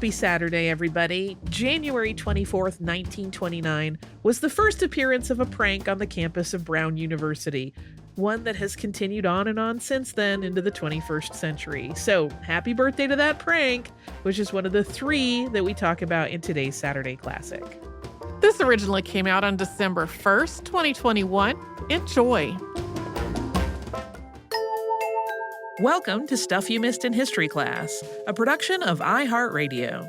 Happy Saturday, everybody. January 24th, 1929 was the first appearance of a prank on the campus of Brown University, one that has continued on and on since then into the 21st century. So happy birthday to that prank, which is one of the 3 that we talk about in today's Saturday Classic. This originally came out on December 1st, 2021. Enjoy. Welcome to Stuff You Missed in History Class, a production of iHeartRadio.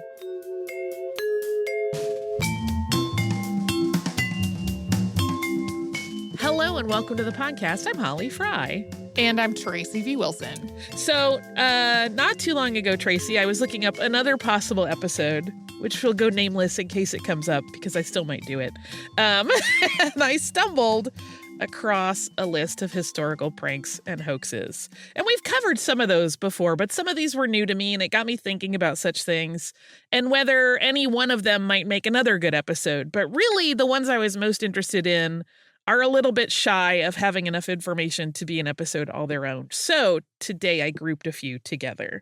Hello and welcome to the podcast. I'm Holly Fry. And I'm Tracy V. Wilson. So, not too long ago, Tracy, I was looking up another possible episode, which will go nameless in case it comes up, because I still might do it. And I stumbled across a list of historical pranks and hoaxes. And we've covered some of those before, but some of these were new to me, and it got me thinking about such things and whether any one of them might make another good episode. But really, the ones I was most interested in are a little bit shy of having enough information to be an episode all their own. So today I grouped a few together.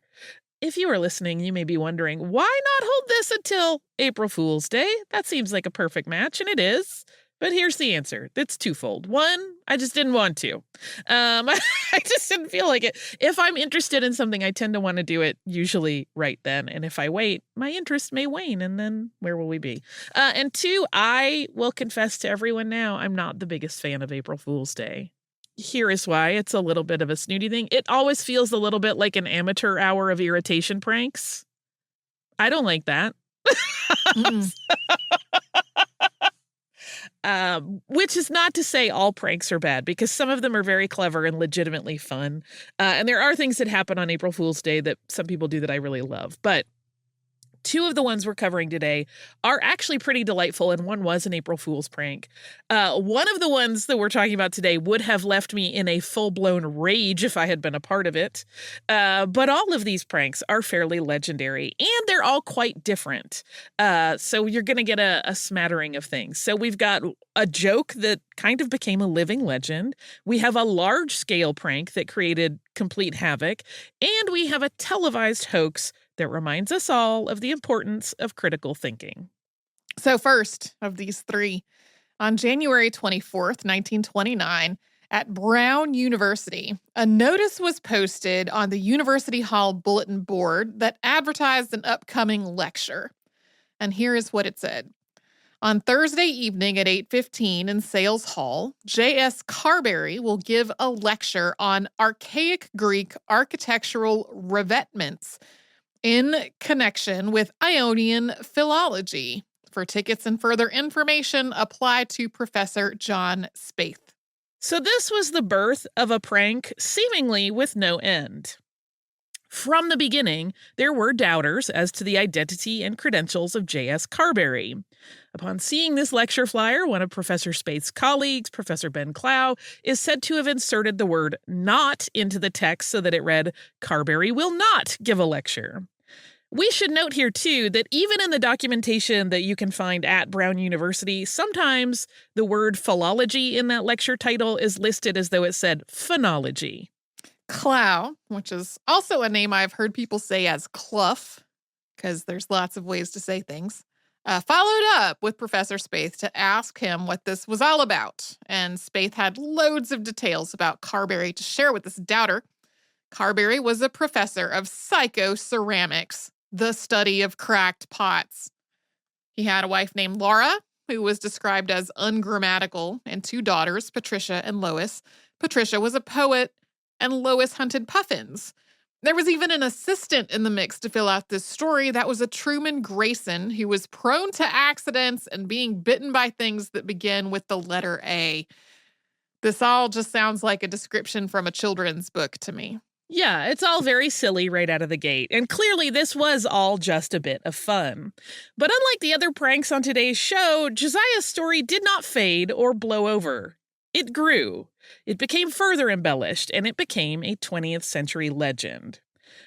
If you are listening, you may be wondering, why not hold this until April Fool's Day? That seems like a perfect match, and it is. But here's the answer. It's twofold. One, I just didn't want to. I just didn't feel like it. If I'm interested in something, I tend to want to do it usually right then. And if I wait, my interest may wane, and then where will we be? And 2, I will confess to everyone now, I'm not the biggest fan of April Fool's Day. Here is why. It's a little bit of a snooty thing. It always feels a little bit like an amateur hour of irritation pranks. I don't like that. Which is not to say all pranks are bad, because some of them are very clever and legitimately fun. And there are things that happen on April Fool's Day that some people do that I really love. But 2 of the ones we're covering today are actually pretty delightful, and one was an April Fool's prank. One of the ones that we're talking about today would have left me in a full-blown rage if I had been a part of it. But all of these pranks are fairly legendary, and they're all quite different. So you're going to get a smattering of things. So we've got a joke that kind of became a living legend. We have a large-scale prank that created complete havoc. And we have a televised hoax that reminds us all of the importance of critical thinking. So first of these 3, on January 24th, 1929, at Brown University, a notice was posted on the University Hall bulletin board that advertised an upcoming lecture. And here is what it said. On Thursday evening at 8:15 in Sales Hall, JS Carberry will give a lecture on archaic Greek architectural revetments in connection with Ionian philology. For tickets and further information, apply to Professor John Spaeth. So this was the birth of a prank seemingly with no end. From the beginning, there were doubters as to the identity and credentials of JS Carberry. Upon seeing this lecture flyer, one of Professor Spaeth's colleagues, Professor Ben Clow, is said to have inserted the word "not" into the text so that it read, "Carberry will not give a lecture." We should note here, too, that even in the documentation that you can find at Brown University, sometimes the word philology in that lecture title is listed as though it said phonology. Clow, which is also a name I've heard people say as Clough, because there's lots of ways to say things, followed up with Professor Spaeth to ask him what this was all about. And Spaeth had loads of details about Carberry to share with this doubter. Carberry was a professor of psychoceramics, the study of cracked pots. He had a wife named Laura, who was described as ungrammatical, and 2 daughters, Patricia and Lois. Patricia was a poet, and Lois hunted puffins. There was even an assistant in the mix to fill out this story. That was a Truman Grayson, who was prone to accidents and being bitten by things that begin with the letter A. This all just sounds like a description from a children's book to me. Yeah, it's all very silly right out of the gate, and clearly this was all just a bit of fun. But unlike the other pranks on today's show, Josiah's story did not fade or blow over. It grew. It became further embellished, and it became a 20th century legend.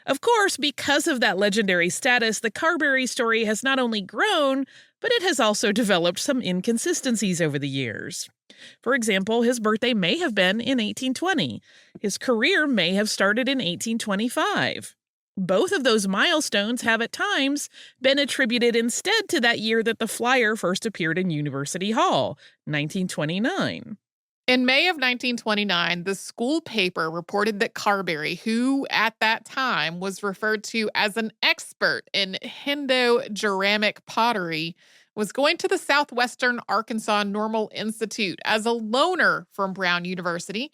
Of course, because of that legendary status, the Carberry story has not only grown, but it has also developed some inconsistencies over the years. For example, his birthday may have been in 1820. His career may have started in 1825. Both of those milestones have at times been attributed instead to that year that the flyer first appeared in University Hall, 1929. In May of 1929, the school paper reported that Carberry, who at that time was referred to as an expert in Indo-Ceramic pottery, was going to the Southwestern Arkansas Normal Institute as a loaner from Brown University.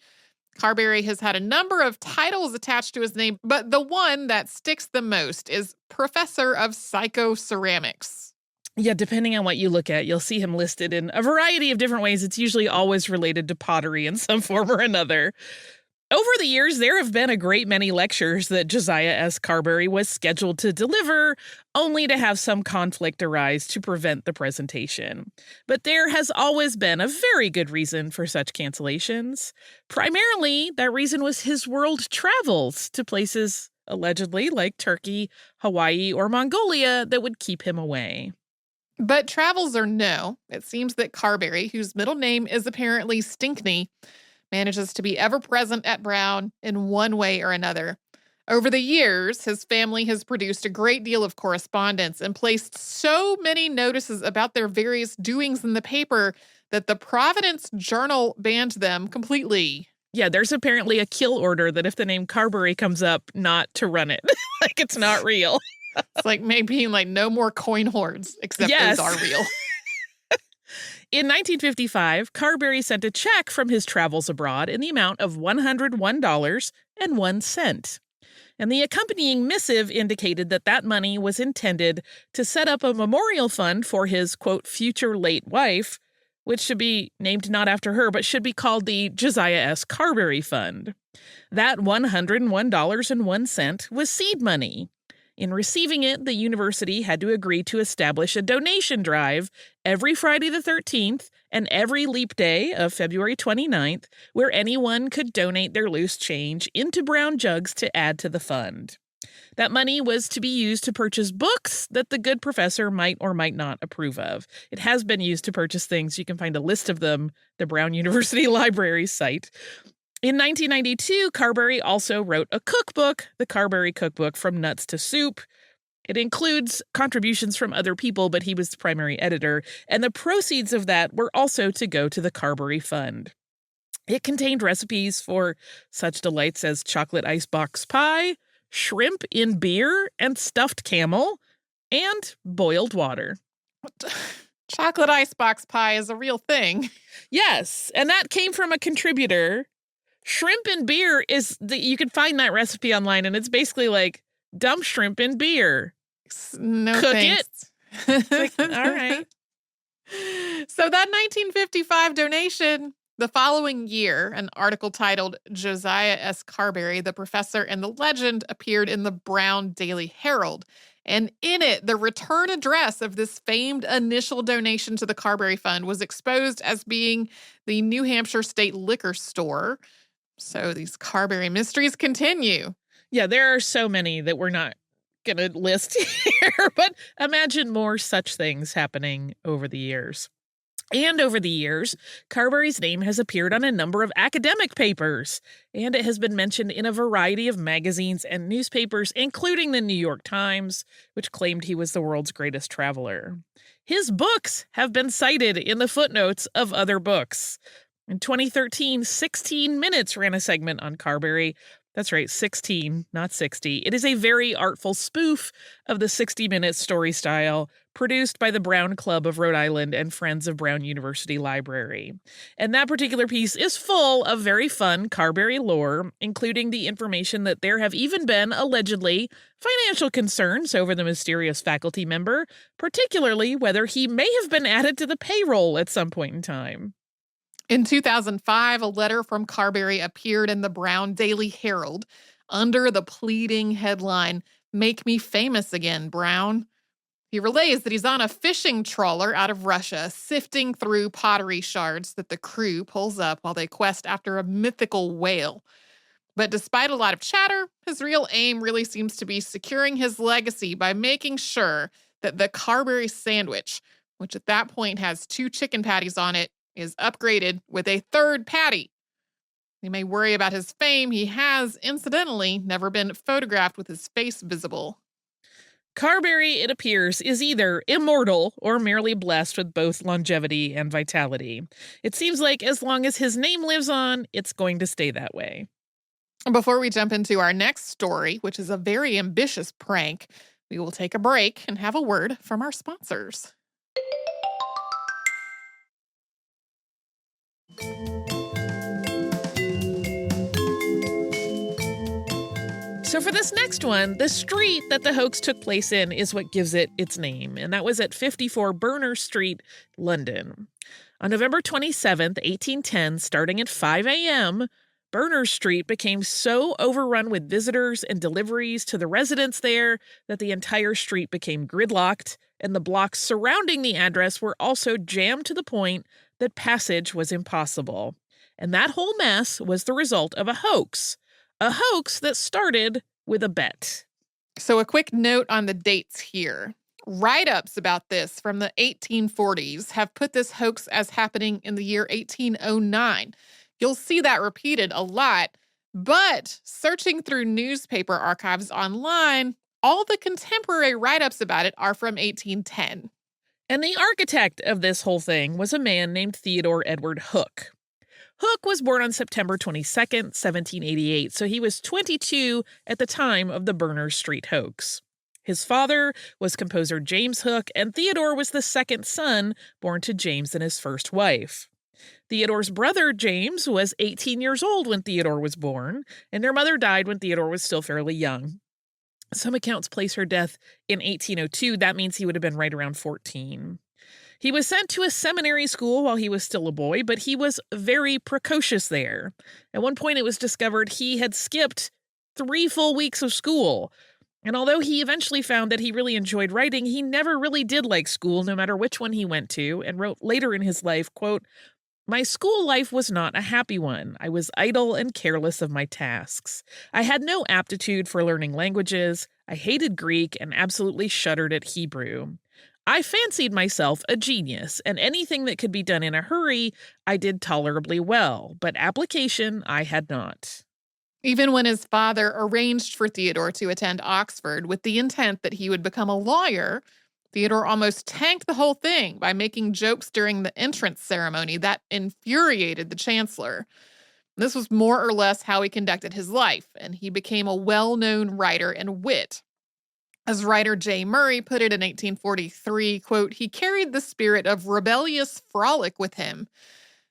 Carberry has had a number of titles attached to his name, but the one that sticks the most is Professor of Psychoceramics. Yeah, depending on what you look at, you'll see him listed in a variety of different ways. It's usually always related to pottery in some form or another. Over the years, there have been a great many lectures that Josiah S. Carberry was scheduled to deliver, only to have some conflict arise to prevent the presentation. But there has always been a very good reason for such cancellations. Primarily, that reason was his world travels to places allegedly like Turkey, Hawaii, or Mongolia that would keep him away. But travels or no, it seems that Carberry, whose middle name is apparently Stinkney, manages to be ever present at Brown in one way or another. Over the years, his family has produced a great deal of correspondence and placed so many notices about their various doings in the paper that the Providence Journal banned them completely. Yeah, there's apparently a kill order that if the name Carberry comes up, not to run it. Like it's not real. It's like maybe like no more coin hoards, except Yes. those are real. In 1955, Carberry sent a check from his travels abroad in the amount of $101.01. And the accompanying missive indicated that that money was intended to set up a memorial fund for his, quote, future late wife, which should be named not after her, but should be called the Josiah S. Carberry Fund. That $101.01 was seed money. In receiving it, the university had to agree to establish a donation drive every Friday the 13th and every leap day of February 29th, where anyone could donate their loose change into brown jugs to add to the fund. That money was to be used to purchase books that the good professor might or might not approve of. It has been used to purchase things. You can find a list of them, the Brown University Library site. In 1992, Carberry also wrote a cookbook, the Carberry Cookbook From Nuts to Soup. It includes contributions from other people, but he was the primary editor, and the proceeds of that were also to go to the Carberry Fund. It contained recipes for such delights as chocolate icebox pie, shrimp in beer and stuffed camel, and boiled water. Chocolate icebox pie is a real thing. Yes, and that came from a contributor. Shrimp and beer you can find that recipe online, and it's basically like dump shrimp in beer. No Cook thanks. it. Like, all right. So that 1955 donation, the following year, an article titled Josiah S. Carberry, the Professor and the Legend, appeared in the Brown Daily Herald. And in it, the return address of this famed initial donation to the Carberry Fund was exposed as being the New Hampshire State Liquor Store. So these Carberry mysteries continue. Yeah, there are so many that we're not going to list here, but imagine more such things happening over the years. And over the years, Carberry's name has appeared on a number of academic papers, and it has been mentioned in a variety of magazines and newspapers, including the New York Times, which claimed he was the world's greatest traveler. His books have been cited in the footnotes of other books. In 2013, 16 Minutes ran a segment on Carberry. That's right, 16, not 60. It is a very artful spoof of the 60 Minutes story style, produced by the Brown Club of Rhode Island and Friends of Brown University Library. And that particular piece is full of very fun Carberry lore, including the information that there have even been, allegedly, financial concerns over the mysterious faculty member, particularly whether he may have been added to the payroll at some point in time. In 2005, a letter from Carberry appeared in the Brown Daily Herald under the pleading headline, "Make me famous again, Brown." He relays that he's on a fishing trawler out of Russia, sifting through pottery shards that the crew pulls up while they quest after a mythical whale. But despite a lot of chatter, his real aim really seems to be securing his legacy by making sure that the Carberry sandwich, which at that point has 2 chicken patties on it, is upgraded with a 3rd patty. You may worry about his fame. He has, incidentally, never been photographed with his face visible. Carberry, it appears, is either immortal or merely blessed with both longevity and vitality. It seems like as long as his name lives on, it's going to stay that way. Before we jump into our next story, which is a very ambitious prank, we will take a break and have a word from our sponsors. So for this next one, the street that the hoax took place in is what gives it its name, and that was at 54 Berners Street, London. On November 27th, 1810, starting at 5 a.m., Berners Street became so overrun with visitors and deliveries to the residents there that the entire street became gridlocked, and the blocks surrounding the address were also jammed to the point that passage was impossible. And that whole mess was the result of a hoax that started with a bet. So a quick note on the dates here. Write-ups about this from the 1840s have put this hoax as happening in the year 1809. You'll see that repeated a lot, but searching through newspaper archives online, all the contemporary write-ups about it are from 1810. And the architect of this whole thing was a man named Theodore Edward Hook. Hook was born on September 22nd, 1788, so he was 22 at the time of the Berners Street hoax. His father was composer James Hook, and Theodore was the second son born to James and his first wife. Theodore's brother, James, was 18 years old when Theodore was born, and their mother died when Theodore was still fairly young. Some accounts place her death in 1802. That means he would have been right around 14. He was sent to a seminary school while he was still a boy, but he was very precocious there. At one point, it was discovered he had skipped 3 full weeks of school. And although he eventually found that he really enjoyed writing, he never really did like school, no matter which one he went to, and wrote later in his life, quote, "My school life was not a happy one. I was idle and careless of my tasks. I had no aptitude for learning languages. I hated Greek and absolutely shuddered at Hebrew. I fancied myself a genius, and anything that could be done in a hurry, I did tolerably well, but application I had not." Even when his father arranged for Theodore to attend Oxford with the intent that he would become a lawyer, Theodore almost tanked the whole thing by making jokes during the entrance ceremony that infuriated the chancellor. This was more or less how he conducted his life, and he became a well-known writer and wit. As writer J. Murray put it in 1843, quote, "He carried the spirit of rebellious frolic with him."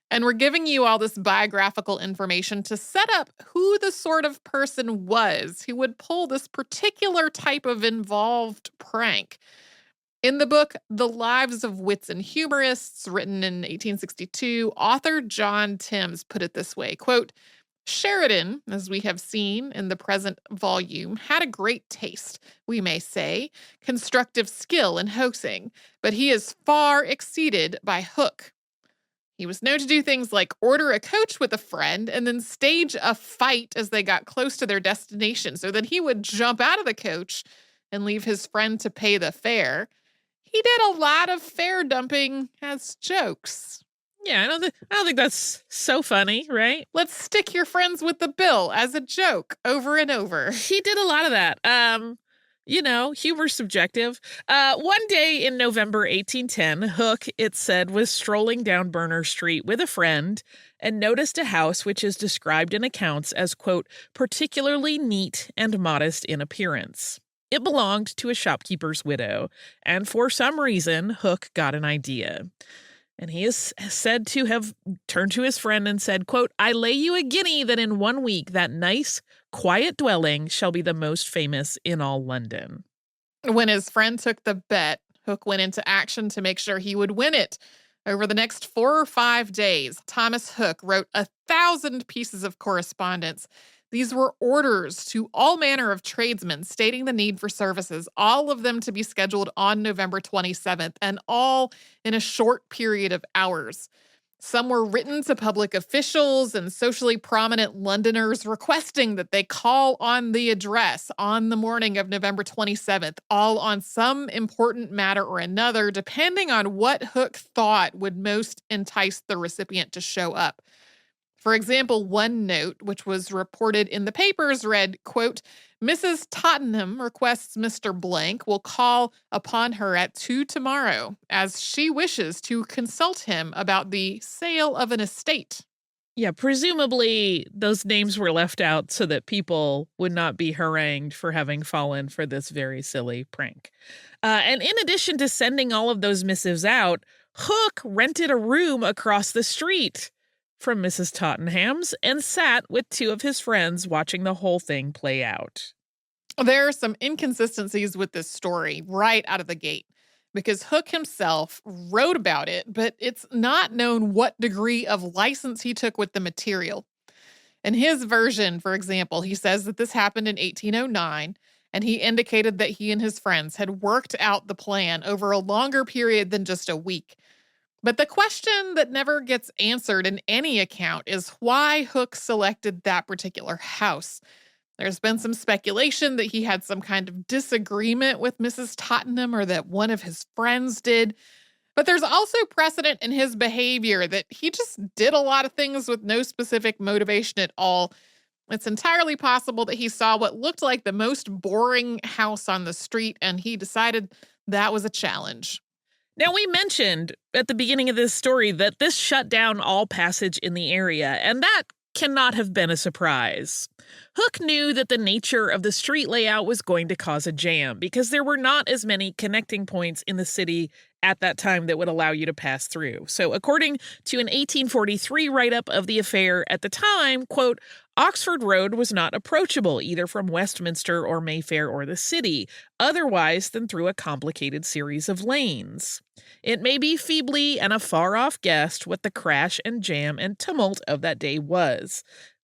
And we're giving you all this biographical information to set up who the sort of person was who would pull this particular type of involved prank. In the book, The Lives of Wits and Humorists, written in 1862, author John Timms put it this way, quote, "Sheridan, as we have seen in the present volume, had a great taste, we may say, constructive skill in hoaxing, but he is far exceeded by Hook. He was known to do things like order a coach with a friend and then stage a fight as they got close to their destination. So then he would jump out of the coach and leave his friend to pay the fare. He did a lot of fare dumping as jokes." Yeah, I don't think that's so funny, right? Let's stick your friends with the bill as a joke over and over. He did a lot of that. Humor's subjective. One day in November 1810, Hook, it said, was strolling down Berners Street with a friend and noticed a house which is described in accounts as, quote, "particularly neat and modest in appearance." It belonged to a shopkeeper's widow, and for some reason, Hook got an idea. And he is said to have turned to his friend and said, quote, "I lay you a guinea that in 1 week that nice, quiet dwelling shall be the most famous in all London." When his friend took the bet, Hook went into action to make sure he would win it. Over the next 4 or 5 days, Thomas Hook wrote 1,000 pieces of correspondence. These were orders to all manner of tradesmen stating the need for services, all of them to be scheduled on November 27th, and all in a short period of hours. Some were written to public officials and socially prominent Londoners requesting that they call on the address on the morning of November 27th, all on some important matter or another, depending on what Hook thought would most entice the recipient to show up. For example, one note, which was reported in the papers, read, quote, Mrs. Tottenham requests Mr. Blank will call upon her at 2 tomorrow as she wishes to consult him about the sale of an estate. Yeah, presumably those names were left out so that people would not be harangued for having fallen for this very silly prank. And in addition to sending all of those missives out, Hook rented a room across the street from Mrs. Tottenham's and sat with two of his friends watching the whole thing play out. There are some inconsistencies with this story right out of the gate because Hook himself wrote about it, but it's not known what degree of license he took with the material. In his version, for example, he says that this happened in 1809, and he indicated that he and his friends had worked out the plan over a longer period than just a week. But the question that never gets answered in any account is why Hook selected that particular house. There's been some speculation that he had some kind of disagreement with Mrs. Tottenham or that one of his friends did. But there's also precedent in his behavior that he just did a lot of things with no specific motivation at all. It's entirely possible that he saw what looked like the most boring house on the street and he decided that was a challenge. Now, we mentioned at the beginning of this story that this shut down all passage in the area, and that cannot have been a surprise. Hook knew that the nature of the street layout was going to cause a jam because there were not as many connecting points in the city at that time that would allow you to pass through. So according to an 1843 write-up of the affair at the time, quote, Oxford Road was not approachable either from Westminster or Mayfair or the city, otherwise than through a complicated series of lanes. It may be feebly and a far-off guessed what the crash and jam and tumult of that day was.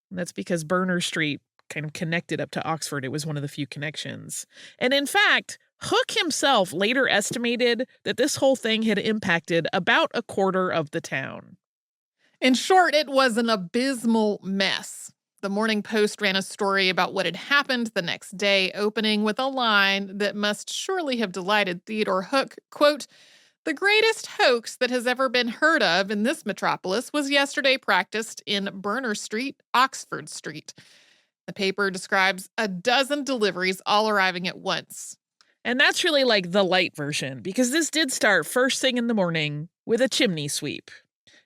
And that's because Berners Street kind of connected up to Oxford. It was one of the few connections. And in fact, Hook himself later estimated that this whole thing had impacted about a quarter of the town. In short, it was an abysmal mess. The Morning Post ran a story about what had happened the next day, opening with a line that must surely have delighted Theodore Hook, quote, the greatest hoax that has ever been heard of in this metropolis was yesterday practiced in Berners Street, Oxford Street. The paper describes a dozen deliveries all arriving at once. And that's really like the light version, because this did start first thing in the morning with a chimney sweep.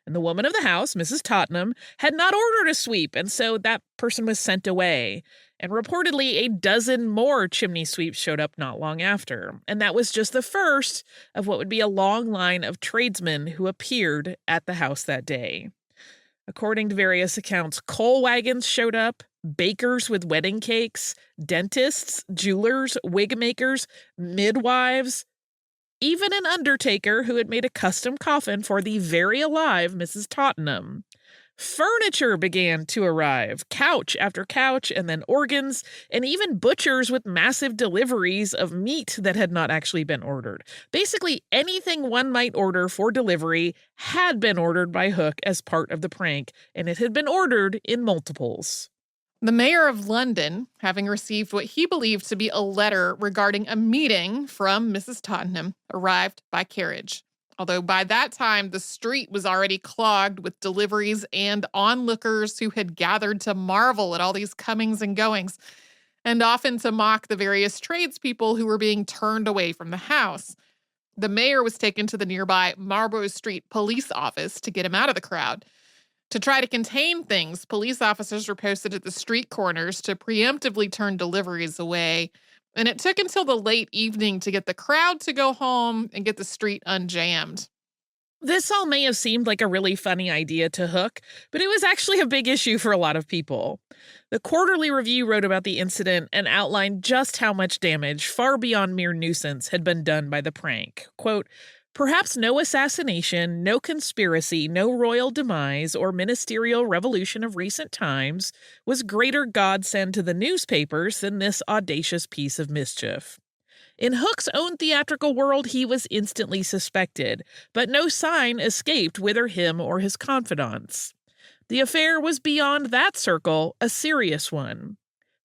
And the woman of the house, Mrs. Tottenham, had not ordered a sweep, and so that person was sent away. And reportedly, a dozen more chimney sweeps showed up not long after. And that was just the first of what would be a long line of tradesmen who appeared at the house that day. According to various accounts, coal wagons showed up, bakers with wedding cakes, dentists, jewelers, wig makers, midwives, even an undertaker who had made a custom coffin for the very alive Mrs. Tottenham. Furniture began to arrive, couch after couch, and then organs, and even butchers with massive deliveries of meat that had not actually been ordered. Basically, anything one might order for delivery had been ordered by Hook as part of the prank, and it had been ordered in multiples. The mayor of London, having received what he believed to be a letter regarding a meeting from Mrs. Tottenham, arrived by carriage. Although by that time, the street was already clogged with deliveries and onlookers who had gathered to marvel at all these comings and goings, and often to mock the various tradespeople who were being turned away from the house. The mayor was taken to the nearby Marlborough Street police office to get him out of the crowd. To try to contain things, police officers were posted at the street corners to preemptively turn deliveries away. And it took until the late evening to get the crowd to go home and get the street unjammed. This all may have seemed like a really funny idea to Hook, but it was actually a big issue for a lot of people. The Quarterly Review wrote about the incident and outlined just how much damage, far beyond mere nuisance, had been done by the prank. Quote, perhaps no assassination, no conspiracy, no royal demise, or ministerial revolution of recent times was greater godsend to the newspapers than this audacious piece of mischief. In Hook's own theatrical world, he was instantly suspected, but no sign escaped whether him or his confidants. The affair was beyond that circle a serious one.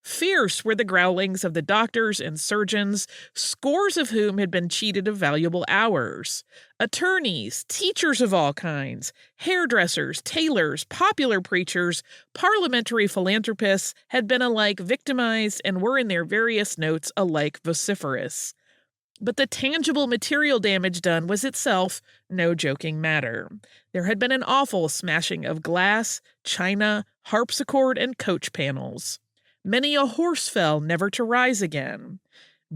Fierce were the growlings of the doctors and surgeons, scores of whom had been cheated of valuable hours. Attorneys, teachers of all kinds, hairdressers, tailors, popular preachers, parliamentary philanthropists had been alike victimized and were in their various notes alike vociferous. But the tangible material damage done was itself no joking matter. There had been an awful smashing of glass, china, harpsichord, and coach panels. Many a horse fell never to rise again.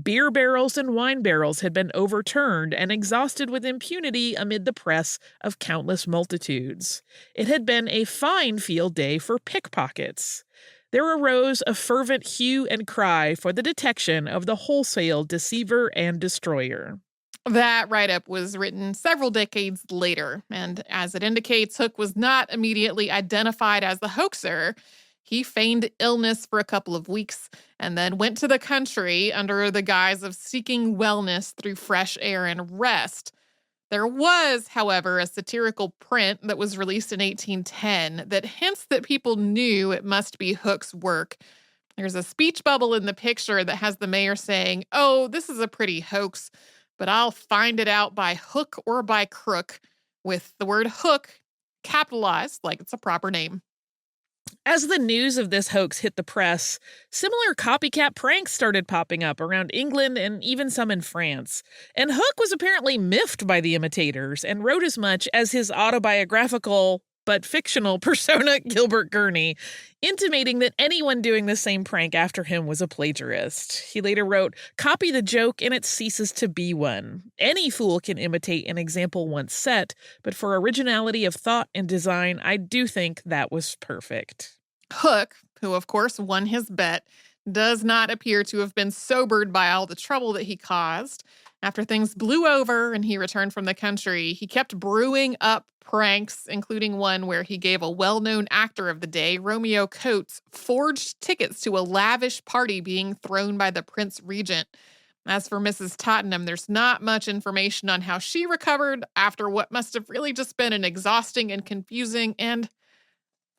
Beer barrels and wine barrels had been overturned and exhausted with impunity amid the press of countless multitudes. It had been a fine field day for pickpockets. There arose a fervent hue and cry for the detection of the wholesale deceiver and destroyer. That write-up was written several decades later, and as it indicates, Hook was not immediately identified as the hoaxer. He feigned illness for a couple of weeks and then went to the country under the guise of seeking wellness through fresh air and rest. There was, however, a satirical print that was released in 1810 that hints that people knew it must be Hook's work. There's a speech bubble in the picture that has the mayor saying, "Oh, this is a pretty hoax, but I'll find it out by hook or by crook," with the word hook capitalized like it's a proper name. As the news of this hoax hit the press, similar copycat pranks started popping up around England and even some in France. And Hook was apparently miffed by the imitators and wrote as much as his autobiographical but fictional persona Gilbert Gurney, intimating that anyone doing the same prank after him was a plagiarist. He later wrote, "Copy the joke and it ceases to be one. Any fool can imitate an example once set, but for originality of thought and design, I do think that was perfect." Hook, who of course won his bet, does not appear to have been sobered by all the trouble that he caused. After things blew over and he returned from the country, he kept brewing up pranks, including one where he gave a well-known actor of the day, Romeo Coates, forged tickets to a lavish party being thrown by the Prince Regent. As for Mrs. Tottenham, there's not much information on how she recovered after what must have really just been an exhausting and confusing and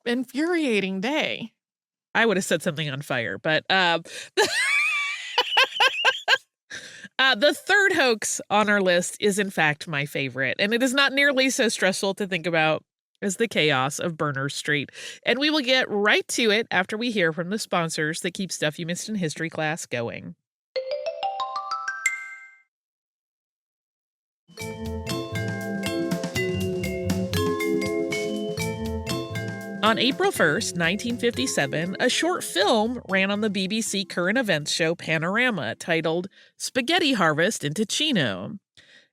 infuriating day. I would have set something on fire, but the third hoax on our list is, in fact, my favorite, and it is not nearly so stressful to think about as the chaos of Berners Street. And we will get right to it after we hear from the sponsors that keep Stuff You Missed in History Class going. On April 1st, 1957, a short film ran on the BBC current events show Panorama titled Spaghetti Harvest in Ticino.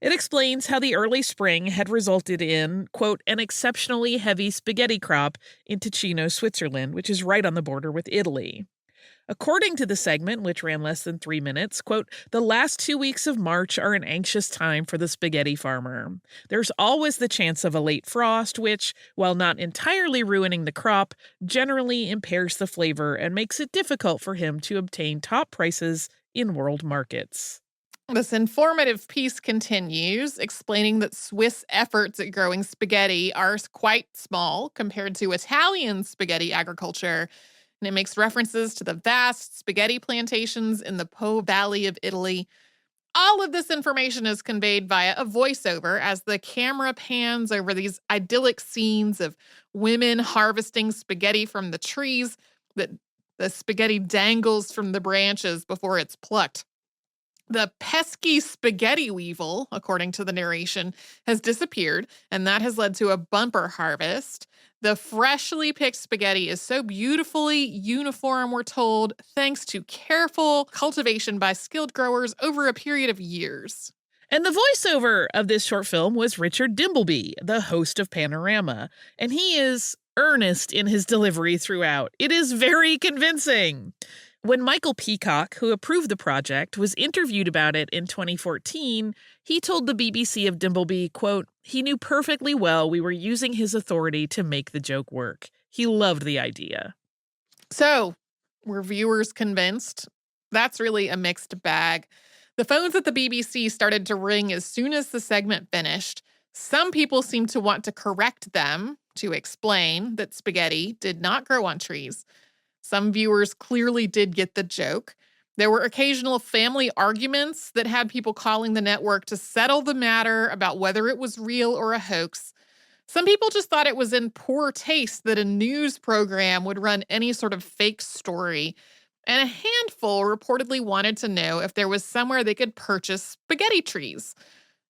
It explains how the early spring had resulted in, quote, an exceptionally heavy spaghetti crop in Ticino, Switzerland, which is right on the border with Italy. According to the segment, which ran less than 3 minutes, quote, the last 2 weeks of March are an anxious time for the spaghetti farmer. There's always the chance of a late frost, which, while not entirely ruining the crop, generally impairs the flavor and makes it difficult for him to obtain top prices in world markets. This informative piece continues, explaining that Swiss efforts at growing spaghetti are quite small compared to Italian spaghetti agriculture. And it makes references to the vast spaghetti plantations in the Po Valley of Italy. All of this information is conveyed via a voiceover as the camera pans over these idyllic scenes of women harvesting spaghetti from the trees, that the spaghetti dangles from the branches before it's plucked. The pesky spaghetti weevil, according to the narration, has disappeared, and that has led to a bumper harvest. The freshly picked spaghetti is so beautifully uniform, we're told, thanks to careful cultivation by skilled growers over a period of years. And the voiceover of this short film was Richard Dimbleby, the host of Panorama, and he is earnest in his delivery throughout. It is very convincing. When Michael Peacock, who approved the project, was interviewed about it in 2014, he told the BBC of Dimbleby, quote, he knew perfectly well we were using his authority to make the joke work. He loved the idea. So, were viewers convinced? That's really a mixed bag. The phones at the BBC started to ring as soon as the segment finished. Some people seemed to want to correct them to explain that spaghetti did not grow on trees. Some viewers clearly did get the joke. There were occasional family arguments that had people calling the network to settle the matter about whether it was real or a hoax. Some people just thought it was in poor taste that a news program would run any sort of fake story. And a handful reportedly wanted to know if there was somewhere they could purchase spaghetti trees.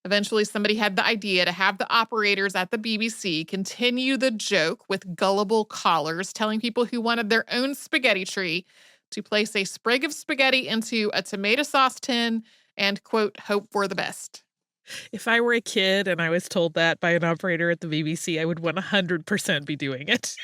Eventually, somebody had the idea to have the operators at the BBC continue the joke with gullible callers telling people who wanted their own spaghetti tree to place a sprig of spaghetti into a tomato sauce tin and, quote, hope for the best. If I were a kid and I was told that by an operator at the BBC, I would 100% be doing it.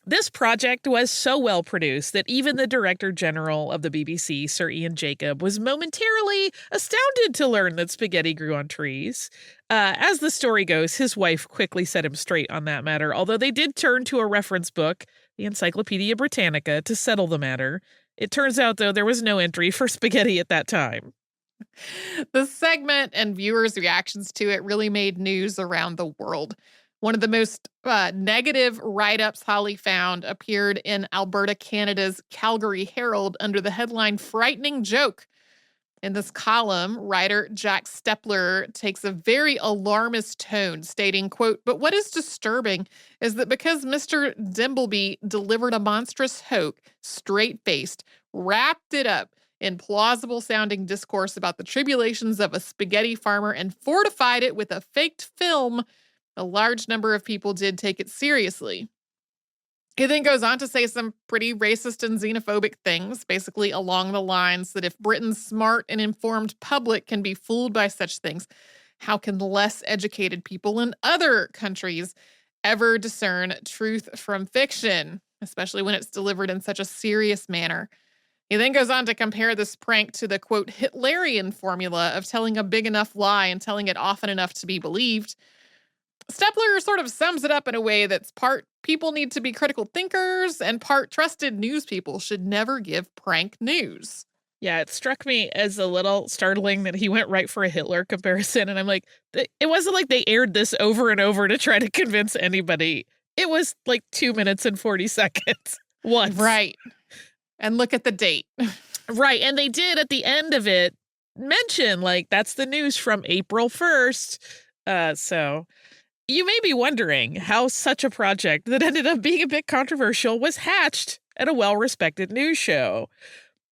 This project was so well produced that even the Director General of the BBC, Sir Ian Jacob, was momentarily astounded to learn that spaghetti grew on trees. As the story goes, his wife quickly set him straight on that matter, although they did turn to a reference book, the Encyclopedia Britannica, to settle the matter. It turns out, though, there was no entry for spaghetti at that time. The segment and viewers' reactions to it really made news around the world. One of the most negative write-ups Holly found appeared in Alberta, Canada's Calgary Herald under the headline, "Frightening Joke." In this column, writer Jack Stepler takes a very alarmist tone, stating, quote, "But what is disturbing is that because Mr. Dimbleby delivered a monstrous hoax, straight-faced, wrapped it up in plausible-sounding discourse about the tribulations of a spaghetti farmer and fortified it with a faked film, a large number of people did take it seriously." He then goes on to say some pretty racist and xenophobic things, basically along the lines that if Britain's smart and informed public can be fooled by such things, how can less educated people in other countries ever discern truth from fiction, especially when it's delivered in such a serious manner? He then goes on to compare this prank to the, quote, Hitlerian formula of telling a big enough lie and telling it often enough to be believed. Stepler sort of sums it up in a way that's part people need to be critical thinkers and part trusted news people should never give prank news. Yeah, it struck me as a little startling that he went right for a Hitler comparison. And I'm like, it wasn't like they aired this over and over to try to convince anybody. It was like 2 minutes and 40 seconds once. Right. And look at the date. Right. And they did at the end of it mention, like, that's the news from April 1st. So you may be wondering how such a project that ended up being a bit controversial was hatched at a well-respected news show.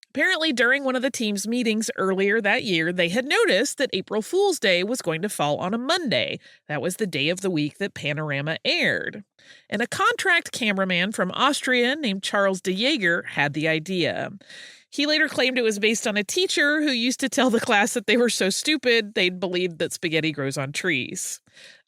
Apparently, during one of the team's meetings earlier that year, they had noticed that April Fool's Day was going to fall on a Monday. That was the day of the week that Panorama aired. And a contract cameraman from Austria named Charles de Jager had the idea. He later claimed it was based on a teacher who used to tell the class that they were so stupid they'd believed that spaghetti grows on trees.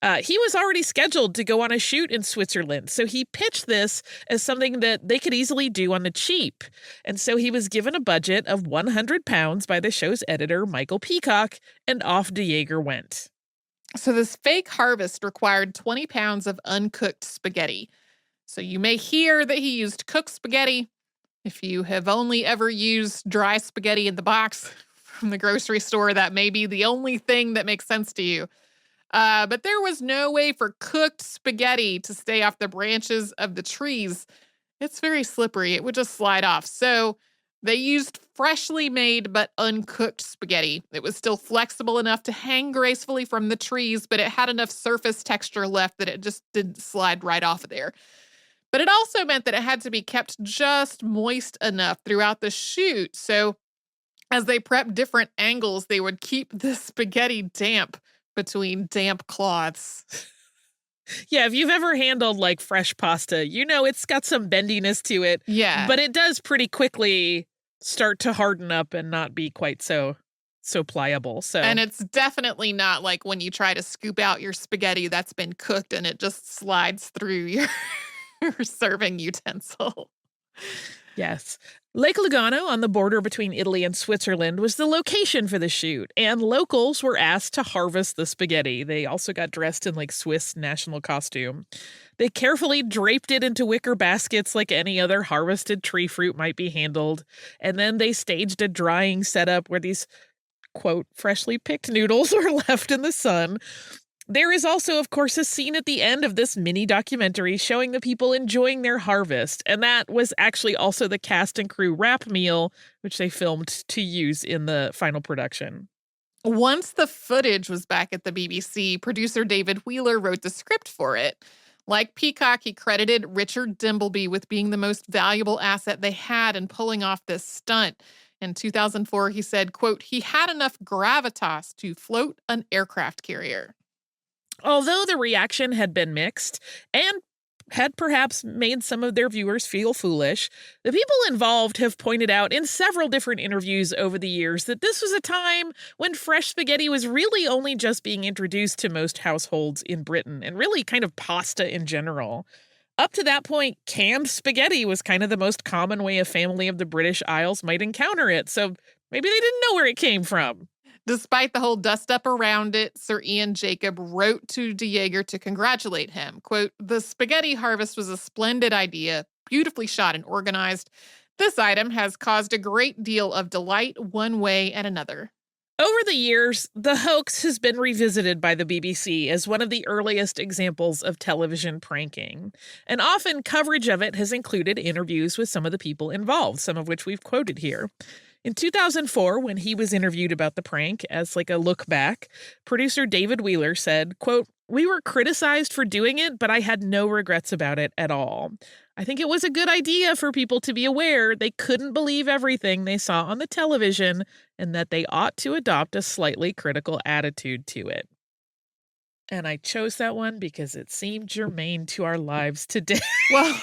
He was already scheduled to go on a shoot in Switzerland, so he pitched this as something that they could easily do on the cheap. And so he was given a budget of £100 by the show's editor, Michael Peacock, and off de Jager went. So this fake harvest required 20 pounds of uncooked spaghetti. So you may hear that he used cooked spaghetti. If you have only ever used dry spaghetti in the box from the grocery store, that may be the only thing that makes sense to you. But there was no way for cooked spaghetti to stay off the branches of the trees. It's very slippery. It would just slide off. So they used freshly made but uncooked spaghetti. It was still flexible enough to hang gracefully from the trees, but it had enough surface texture left that it just didn't slide right off of there. But it also meant that it had to be kept just moist enough throughout the shoot. So as they prepped different angles, they would keep the spaghetti damp between damp cloths. Yeah, if you've ever handled like fresh pasta, you know it's got some bendiness to it. Yeah. But it does pretty quickly start to harden up and not be quite so pliable. So And it's definitely not like when you try to scoop out your spaghetti that's been cooked and it just slides through your serving utensil. Yes. Lake Lugano on the border between Italy and Switzerland was the location for the shoot, and locals were asked to harvest the spaghetti. They also got dressed in like Swiss national costume. They carefully draped it into wicker baskets like any other harvested tree fruit might be handled, and then they staged a drying setup where these, quote, freshly picked noodles were left in the sun. There is also, of course, a scene at the end of this mini documentary showing the people enjoying their harvest. And that was actually also the cast and crew wrap meal, which they filmed to use in the final production. Once the footage was back at the BBC, producer David Wheeler wrote the script for it. Like Peacock, he credited Richard Dimbleby with being the most valuable asset they had in pulling off this stunt. In 2004, he said, quote, he had enough gravitas to float an aircraft carrier. Although the reaction had been mixed and had perhaps made some of their viewers feel foolish, the people involved have pointed out in several different interviews over the years that this was a time when fresh spaghetti was really only just being introduced to most households in Britain, and really kind of pasta in general. Up to that point, canned spaghetti was kind of the most common way a family of the British Isles might encounter it, so maybe they didn't know where it came from. Despite the whole dust-up around it, Sir Ian Jacob wrote to de Jager to congratulate him. Quote, the spaghetti harvest was a splendid idea, beautifully shot and organized. This item has caused a great deal of delight one way and another. Over the years, the hoax has been revisited by the BBC as one of the earliest examples of television pranking. And often coverage of it has included interviews with some of the people involved, some of which we've quoted here. In 2004, when he was interviewed about the prank as like a look back, producer David Wheeler said, quote, we were criticized for doing it, but I had no regrets about it at all. I think it was a good idea for people to be aware they couldn't believe everything they saw on the television and that they ought to adopt a slightly critical attitude to it. And I chose that one because it seemed germane to our lives today. Well,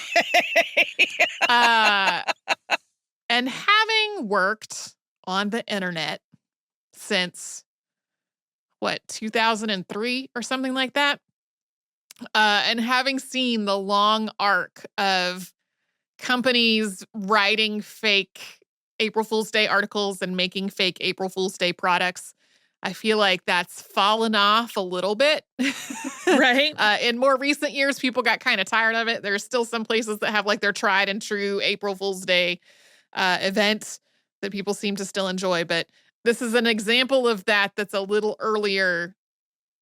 and having worked on the internet since, 2003 or something like that? And having seen the long arc of companies writing fake April Fool's Day articles and making fake April Fool's Day products, I feel like that's fallen off a little bit. Right. In more recent years, people got kind of tired of it. There's still some places that have like their tried and true April Fool's Day event that people seem to still enjoy. But this is an example of that that's a little earlier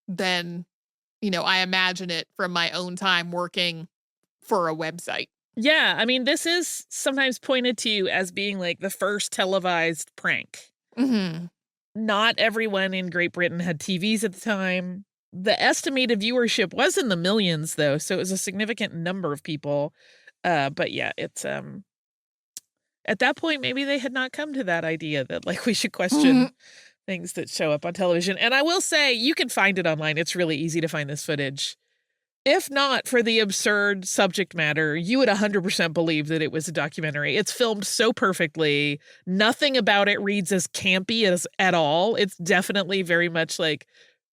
than, I imagine it from my own time working for a website. Yeah, I mean, this is sometimes pointed to as being like the first televised prank. Mm-hmm. Not everyone in Great Britain had TVs at the time. The estimated viewership was in the millions, though, so it was a significant number of people. But yeah, it's at that point, maybe they had not come to that idea that like we should question things that show up on television. And I will say, you can find it online. It's really easy to find this footage. If not for the absurd subject matter, you would 100% believe that it was a documentary. It's filmed so perfectly. Nothing about it reads as campy as at all. It's definitely very much like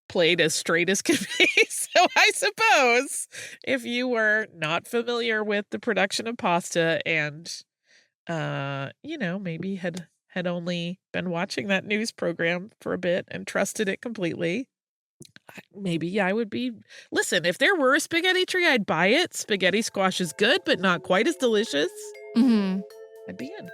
played as straight as can be. So I suppose if you were not familiar with the production of pasta and, maybe had only been watching that news program for a bit and trusted it completely, maybe I would be, listen, if there were a spaghetti tree, I'd buy it. Spaghetti squash is good, but not quite as delicious. Mm-hmm. I'd be in.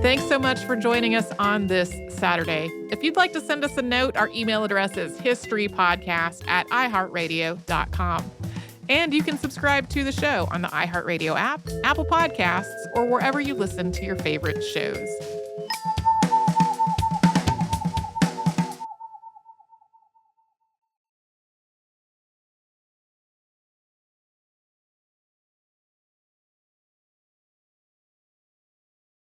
Thanks so much for joining us on this Saturday. If you'd like to send us a note, our email address is historypodcast@iheartradio.com. And you can subscribe to the show on the iHeartRadio app, Apple Podcasts, or wherever you listen to your favorite shows.